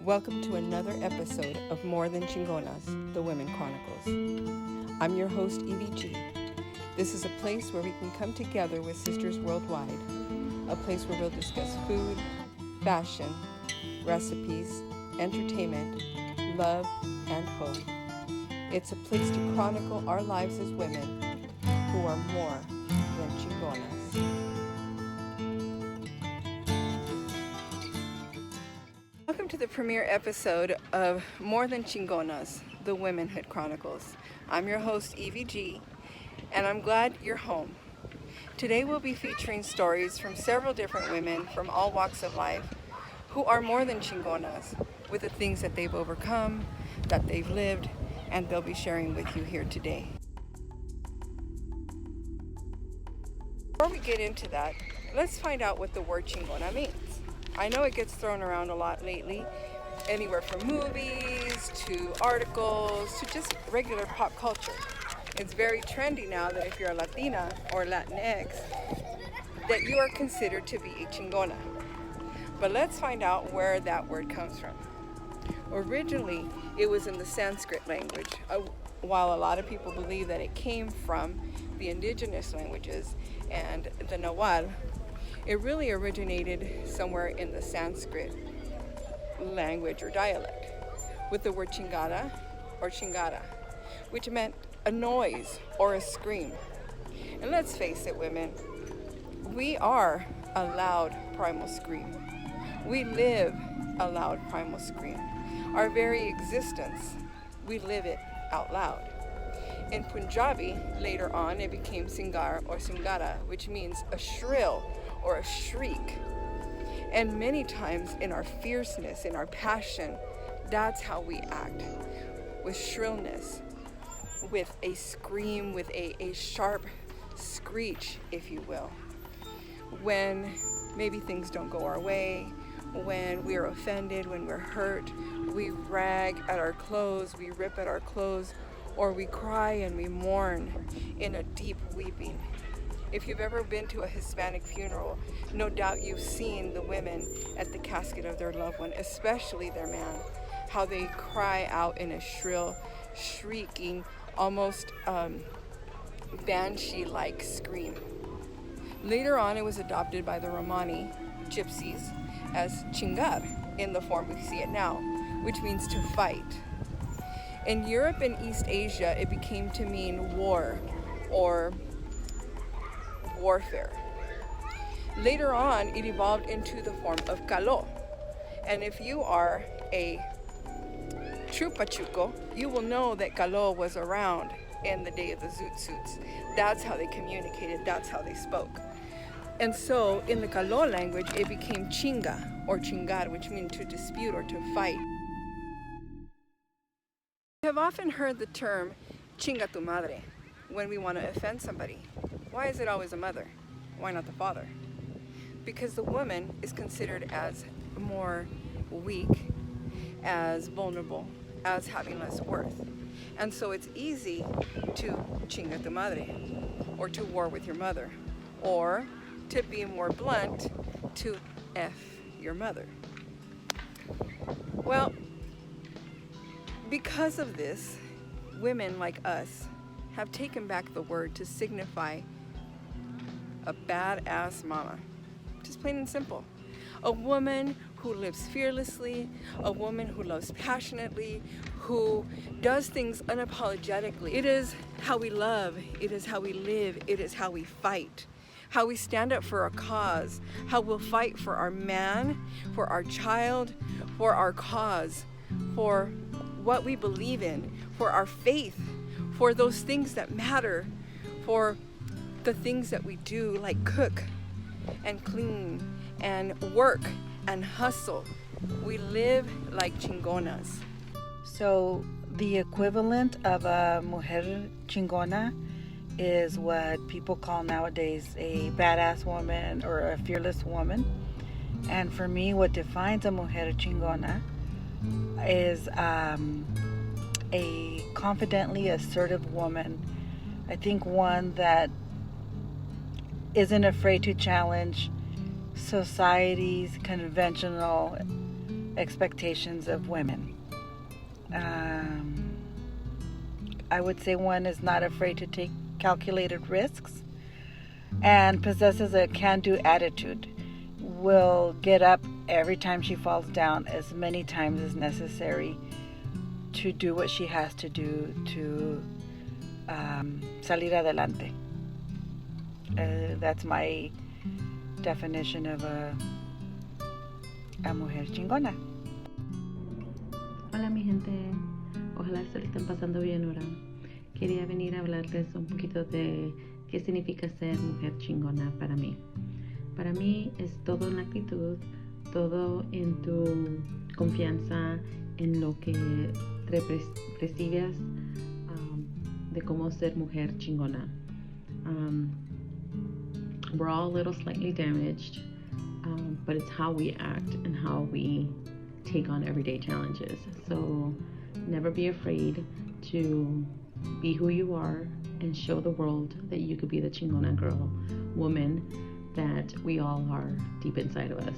Welcome to another episode of More Than Chingonas, the Women Chronicles. I'm your host, Evie G. This is a place where we can come together with sisters worldwide, a place where we'll discuss food, fashion, recipes, entertainment, love, and hope. It's a place to chronicle our lives as women who are more than chingonas. Welcome to the premiere episode of More Than Chingonas, the Womenhood Chronicles. I'm your host, Evie G, and I'm glad you're home. Today we'll be featuring stories from several different women from all walks of life who are more than chingonas, with the things that they've overcome, that they've lived, and they'll be sharing with you here today. Before we get into that, let's find out what the word chingona means. I know it gets thrown around a lot lately, anywhere from movies to articles to just regular pop culture. It's very trendy now that if you're a Latina or Latinx, that you are considered to be a chingona. But let's find out where that word comes from. Originally, it was in the Sanskrit language, while a lot of people believe that it came from the indigenous languages and the Nahuatl. It really originated somewhere in the Sanskrit language or dialect with the word chingada or chingada, which meant a noise or a scream. And let's face it, women, we are a loud primal scream. We live a loud primal scream. Our very existence, we live it out loud. In Punjabi, later on, it became singar or singara, which means a shrill or a shriek. And many times in our fierceness, in our passion, that's how we act, with shrillness, with a scream, with a sharp screech, if you will. When maybe things don't go our way, when we're offended, when we're hurt, we rag at our clothes, we rip at our clothes, or we cry and we mourn in a deep weeping. If you've ever been to a Hispanic funeral, no doubt you've seen the women at the casket of their loved one, especially their man, how they cry out in a shrill, shrieking, almost banshee-like scream. Later on, it was adopted by the Romani gypsies as chingar in the form we see it now, which means to fight. In Europe and East Asia, it became to mean war or warfare. Later on, it evolved into the form of caló. And if you are a true Pachuco, you will know that caló was around in the day of the zoot suits. That's how they communicated, that's how they spoke. And so in the caló language, it became chinga or chingar, which means to dispute or to fight. We have often heard the term chinga tu madre when we want to offend somebody. Why is it always a mother? Why not the father? Because the woman is considered as more weak, as vulnerable, as having less worth. And so it's easy to chinga tu madre, or to war with your mother, or to be more blunt, to F your mother. Well, because of this, women like us have taken back the word to signify a badass mama. Just plain and simple. A woman who lives fearlessly, a woman who loves passionately, who does things unapologetically. It is how we love, it is how we live, it is how we fight, how we stand up for a cause, how we'll fight for our man, for our child, for our cause, for what we believe in, for our faith, for those things that matter, for the things that we do, like cook and clean and work and hustle. We live like chingonas. So the equivalent of a mujer chingona is what people call nowadays a badass woman or a fearless woman. And for me, what defines a mujer chingona is a confidently assertive woman. I think one that isn't afraid to challenge society's conventional expectations of women. I would say one is not afraid to take calculated risks and possesses a can-do attitude. Will get up every time she falls down as many times as necessary to do what she has to do to salir adelante. That's my definition of a mujer chingona. Hola mi gente, ojalá se lo estén pasando bien ahora. Quería venir a hablarles un poquito de qué significa ser mujer chingona para mí. Para mí es todo una actitud, todo en tu confianza, en lo que recibes de cómo ser mujer chingona. We're all a little slightly damaged, but it's how we act and how we take on everyday challenges. So never be afraid to be who you are and show the world that you could be the chingona girl, woman that we all are deep inside of us.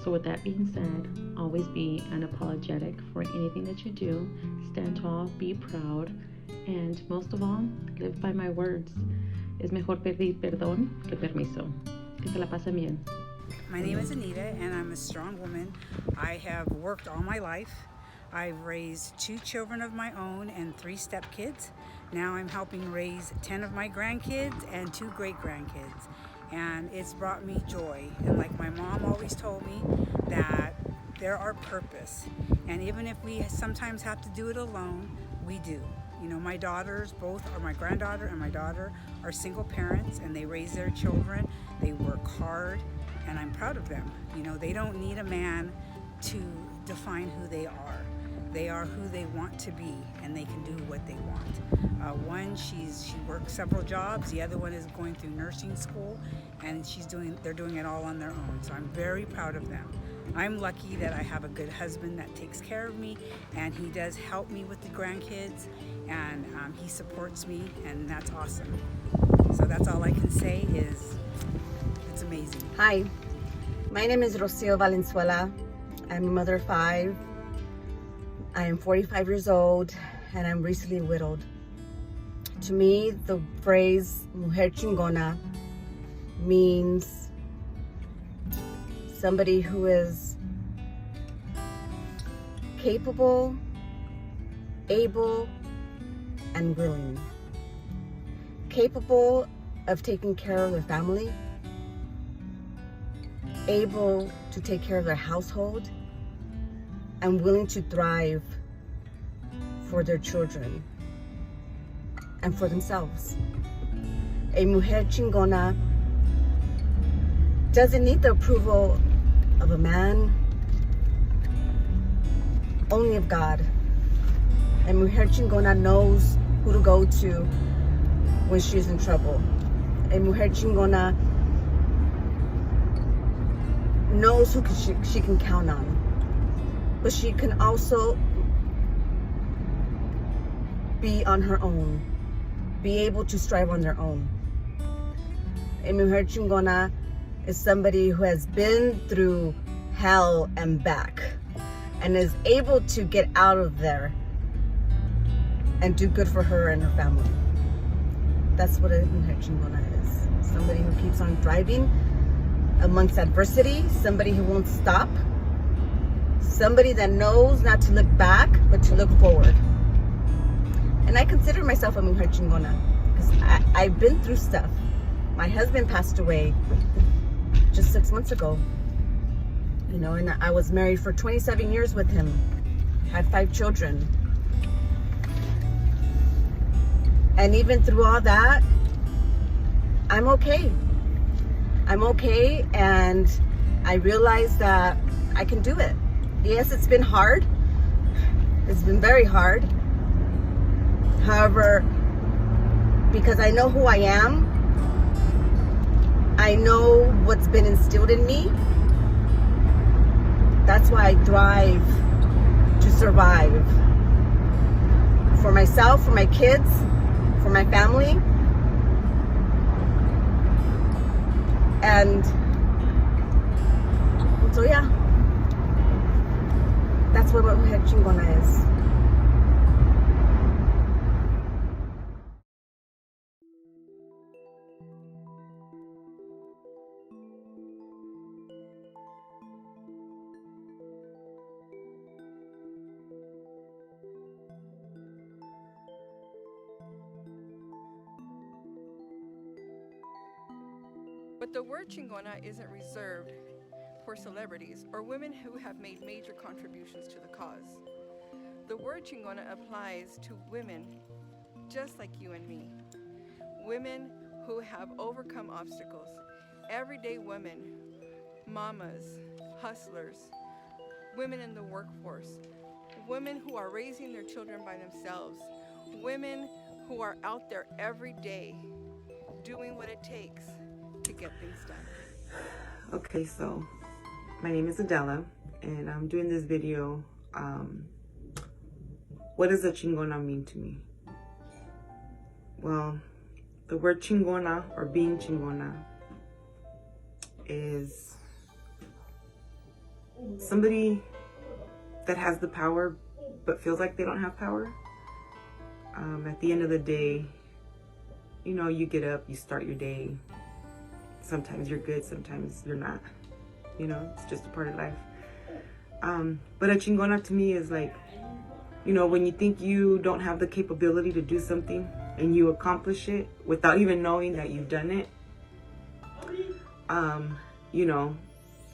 So with that being said, always be unapologetic for anything that you do. Stand tall, be proud, and most of all, live by my words. Es mejor pedir perdón que permiso. Que se la pasen bien. My name is Anita, and I'm a strong woman. I have worked all my life. I've raised 2 children of my own and 3 stepkids. Now I'm helping raise 10 of my grandkids and 2 great-grandkids. And it's brought me joy. And like my mom always told me, that there are purpose. And even if we sometimes have to do it alone, we do. You know, my daughters, both are my granddaughter and my daughter, are single parents, and they raise their children. They work hard, and I'm proud of them. You know, they don't need a man to define who they are. They are who they want to be, and they can do what they want. One, she works several jobs. The other one is going through nursing school, and they're doing it all on their own. So I'm very proud of them. I'm lucky that I have a good husband that takes care of me, and he does help me with the grandkids, and he supports me, and that's awesome. So that's all I can say is it's amazing. Hi, my name is Rocio Valenzuela. I'm a mother of 5. I am 45 years old, and I'm recently widowed. To me, the phrase Mujer Chingona means somebody who is capable, able, and willing. Capable of taking care of their family, able to take care of their household, and willing to thrive for their children and for themselves. A mujer chingona doesn't need the approval of a man, only of God. A mujer chingona knows who to go to when she's in trouble. A mujer chingona knows who she can count on. But she can also be on her own, be able to strive on their own. A mujer chingona is somebody who has been through hell and back and is able to get out of there and do good for her and her family. That's what a mujer chingona is. Somebody who keeps on thriving amongst adversity, somebody who won't stop, somebody that knows not to look back, but to look forward. And I consider myself a mujer chingona because I've been through stuff. My husband passed away just 6 months ago. You know, and I was married for 27 years with him, had 5 children. And even through all that, I'm okay. I'm okay, and I realize that I can do it. Yes, it's been hard. It's been very hard. However, because I know who I am, I know what's been instilled in me. That's why I thrive to survive. For myself, for my kids, for my family. And so yeah, That's what Mujer Chingona is. But the word chingona isn't reserved for celebrities or women who have made major contributions to the cause. The word chingona applies to women just like you and me. Women who have overcome obstacles. Everyday women, mamas, hustlers, women in the workforce, women who are raising their children by themselves, women who are out there every day doing what it takes to get things done. Okay, so my name is Adela, and I'm doing this video. What does a chingona mean to me? Well, the word chingona, or being chingona, is somebody that has the power but feels like they don't have power. At the end of the day, you know, you get up, you start your day. Sometimes you're good, sometimes you're not. You know, it's just a part of life. But a chingona to me is like, you know, when you think you don't have the capability to do something and you accomplish it without even knowing that you've done it. You know,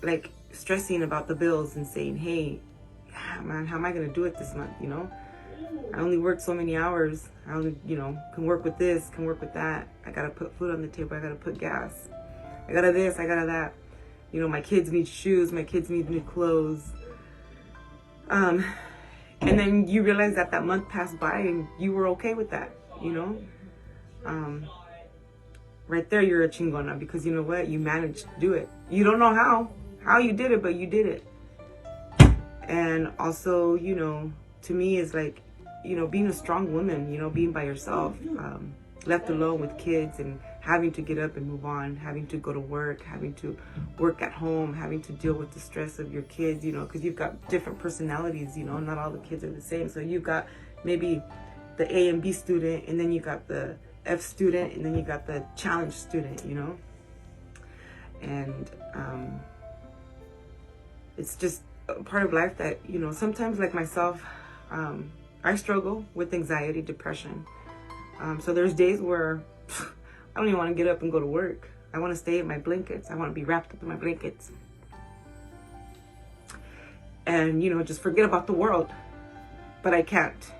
like stressing about the bills and saying, hey, man, how am I going to do it this month? You know, I only worked so many hours. I only, you know, can work with this, can work with that. I got to put food on the table. I got to put gas. I got to this, I got to that. You know, my kids need shoes. My kids need new clothes. And then you realize that that month passed by and you were okay with that, you know? Right there, you're a chingona, because you know what? You managed to do it. You don't know how you did it, but you did it. And also, you know, to me is like, you know, being a strong woman, you know, being by yourself, left alone with kids and having to get up and move on, having to go to work, having to work at home, having to deal with the stress of your kids, you know, because you've got different personalities, you know, not all the kids are the same. So you've got maybe the A and B student, and then you got the F student, and then you got the challenge student, you know. And it's just a part of life that, you know, sometimes like myself, I struggle with anxiety, depression. So there's days where I don't even want to get up and go to work. I want to stay in my blankets. I want to be wrapped up in my blankets. And, you know, just forget about the world. But I can't.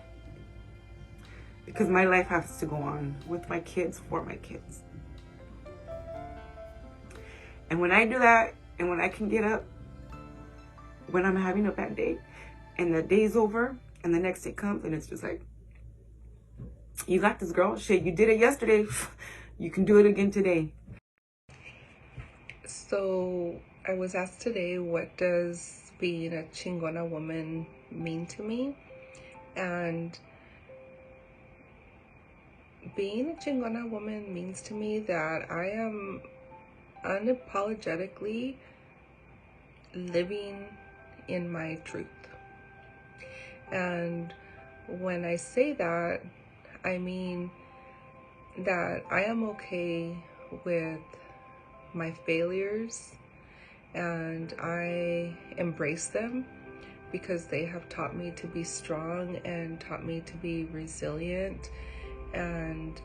Because my life has to go on with my kids, for my kids. And when I do that, and when I can get up, when I'm having a bad day, and the day's over, and the next day comes, and it's just like, you got this, girl. Shit, you did it yesterday. You can do it again today. So I was asked today, what does being a chingona woman mean to me? And being a chingona woman means to me that I am unapologetically living in my truth. And when I say that, I mean that I am okay with my failures, and I embrace them because they have taught me to be strong and taught me to be resilient and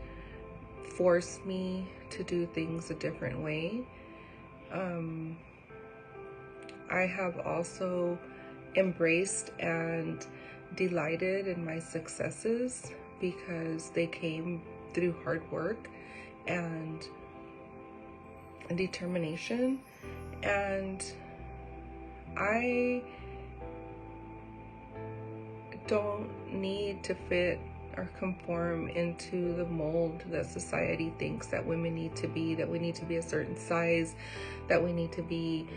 forced me to do things a different way. I have also embraced and delighted in my successes because they came through hard work and determination. And I don't need to fit or conform into the mold that society thinks that women need to be, that we need to be a certain size, that we need to be,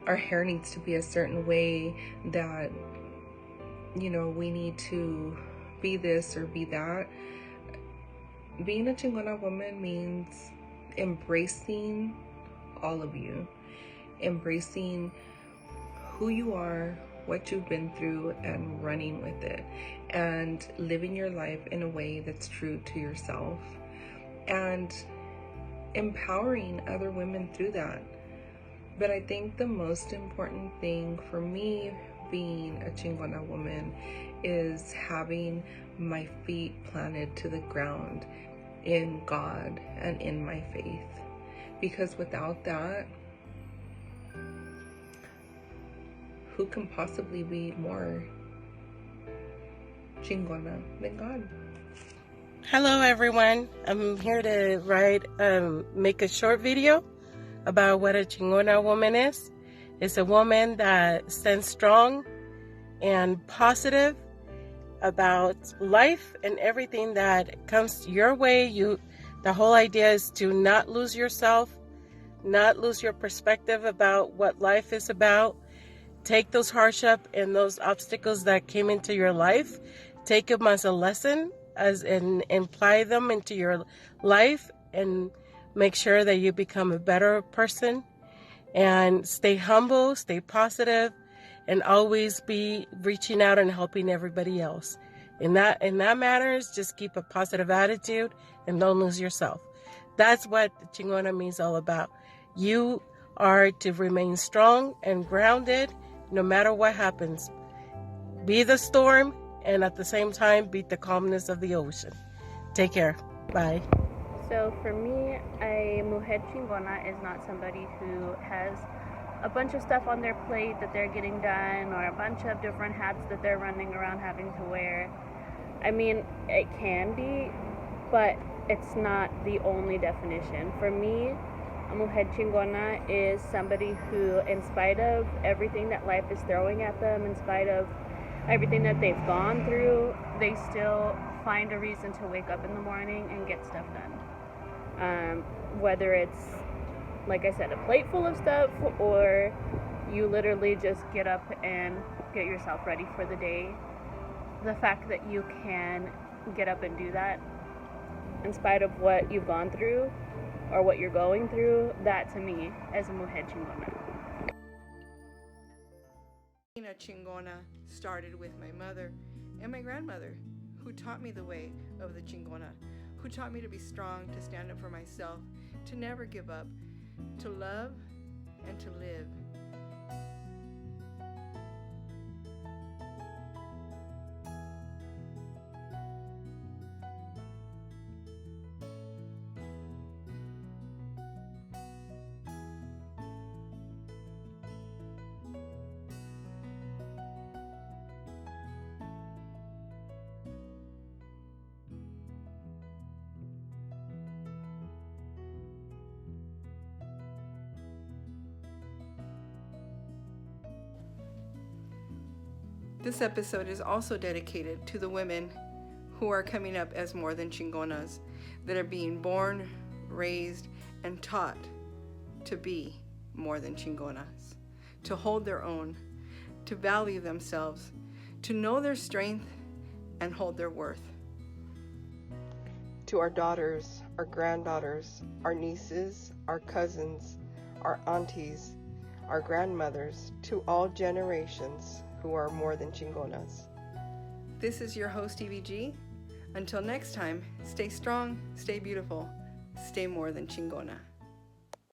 our hair needs to be a certain way, that, you know, we need to be this or be that. Being a chingona woman means embracing all of you, embracing who you are, what you've been through and running with it and living your life in a way that's true to yourself and empowering other women through that. But I think the most important thing for me being a Chingona woman is having my feet planted to the ground in God and in my faith. Because without that, who can possibly be more Chingona than God? Hello everyone, I'm here to make a short video about what a Chingona woman is. It's a woman that stands strong and positive about life and everything that comes your way. The whole idea is to not lose yourself, not lose your perspective about what life is about. Take those hardships and those obstacles that came into your life, take them as a lesson and apply them into your life and make sure that you become a better person. And stay humble, stay positive, and always be reaching out and helping everybody else. In that matters, just keep a positive attitude and don't lose yourself. That's what Chingona means all about. You are to remain strong and grounded no matter what happens. Be the storm and at the same time be the calmness of the ocean. Take care. Bye. So for me, a Mujer Chingona is not somebody who has a bunch of stuff on their plate that they're getting done or a bunch of different hats that they're running around having to wear. I mean, it can be, but it's not the only definition. For me, a Mujer Chingona is somebody who, in spite of everything that life is throwing at them, in spite of everything that they've gone through, they still find a reason to wake up in the morning and get stuff done. Whether it's, like I said, a plate full of stuff, or you literally just get up and get yourself ready for the day. The fact that you can get up and do that in spite of what you've gone through or what you're going through, that to me is a Mujer Chingona. Being a Chingona started with my mother and my grandmother, who taught me the way of the Chingona, who taught me to be strong, to stand up for myself, to never give up, to love and to live. This episode is also dedicated to the women who are coming up as more than Chingonas, that are being born, raised, and taught to be more than Chingonas, to hold their own, to value themselves, to know their strength and hold their worth. To our daughters, our granddaughters, our nieces, our cousins, our aunties, our grandmothers, to all generations who are more than Chingonas. This is your host, EVG. Until next time, stay strong, stay beautiful, stay more than Chingona.